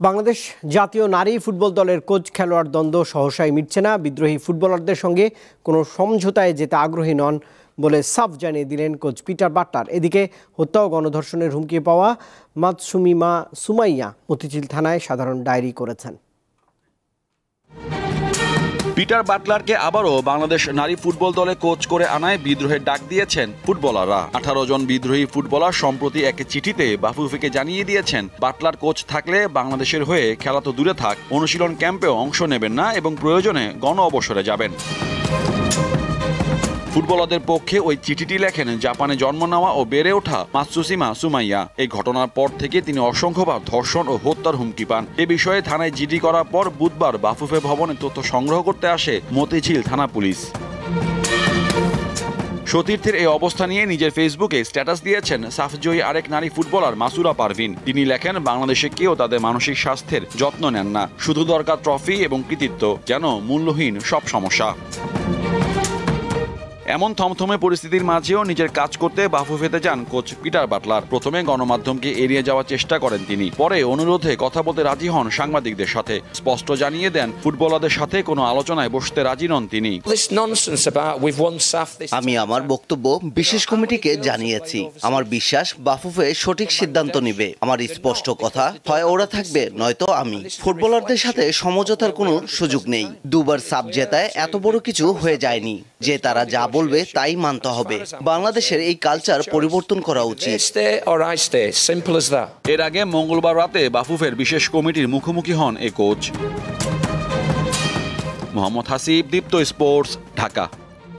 বাংলাদেশ জাতীয় নারী ফুটবল দলের কোচ খেলোয়াড় দ্বন্দ্ব সহসাই মিটছে না। বিদ্রোহী ফুটবলারদের সঙ্গে কোনো সমঝোতায় যেতে আগ্রহী নন বলে সাফ জানিয়ে দিলেন কোচ পিটার বাটলার। এদিকে হত্যা ও গণধর্ষণের হুমকি পাওয়া মাতসুমিমা সুমাইয়া মতিঝিল থানায় সাধারণ ডায়েরি করেছেন। পিটার বাটলারকে আবারও বাংলাদেশ নারী ফুটবল দলে কোচ করে আনায় বিদ্রোহের ডাক দিয়েছেন ফুটবলাররা। 18 জন বিদ্রোহী ফুটবলার সম্প্রতি এক চিঠিতে বাফুফেকে জানিয়ে দিয়েছেন, বাটলার কোচ থাকলে বাংলাদেশের হয়ে খেলা তো দূরে থাক, অনুশীলন ক্যাম্পেও অংশ নেবেন না এবং প্রয়োজনে গণ অবসরে যাবেন। ফুটবলারদের পক্ষে ওই চিঠিটি লেখেন জাপানে জন্ম নেওয়া ও বেড়ে ওঠা মাতসুমিমা সুমাইয়া। এই ঘটনার পর থেকে তিনি অসংখ্যবার ধর্ষণ ও হত্যার হুমকি পান। এ বিষয়ে থানায় জিডি করার পর বুধবার বাফুফে ভবনে তথ্য সংগ্রহ করতে আসে মতিঝিল থানা পুলিশ। সতীর্থের এই অবস্থা নিয়ে নিজের ফেসবুকে স্ট্যাটাস দিয়েছেন সাফজয়ী আরেক নারী ফুটবলার মাসুরা পারভিন। তিনি লেখেন, বাংলাদেশে কেউ তাদের মানসিক স্বাস্থ্যের যত্ন নেন না, শুধু দরকার ট্রফি এবং কৃতিত্ব, যেন মূল্যহীন সব সমস্যা। এমন থমথমে পরিস্থিতির মাঝেও নিজের কাজ করতে বাফুফেতে যান কোচ পিটার বাটলার। প্রথমে গণমাধ্যমকে এড়িয়ে যাওয়ার চেষ্টা করেন তিনি, পরে অনুরোধে কথা বলতে রাজি হন সাংবাদিকদের সাথে। স্পষ্ট জানিয়ে দেন, ফুটবলারদের সাথে কোনো আলোচনায় বসতে রাজি নন তিনি। আমি আমার বক্তব্য বিশেষ কমিটিকে জানিয়েছি। আমার বিশ্বাস বাফুফে সঠিক সিদ্ধান্ত নেবে। আমার স্পষ্ট কথা, হয় ওরা থাকবে নয়তো আমি। ফুটবলারদের সাথে সমঝোতার কোনো সুযোগ নেই। দুবার সাব জেতায় এত বড় কিছু হয়ে যায়নি যে তারা যা বলবে তাই মানতে হবে। বাংলাদেশের এই কালচার পরিবর্তন করা উচিত। এর আগে মঙ্গলবার রাতে বাফুফের বিশেষ কমিটির মুখোমুখি হন এ কোচ। মোহাম্মদ হাসিব, দীপ্ত স্পোর্টস, ঢাকা।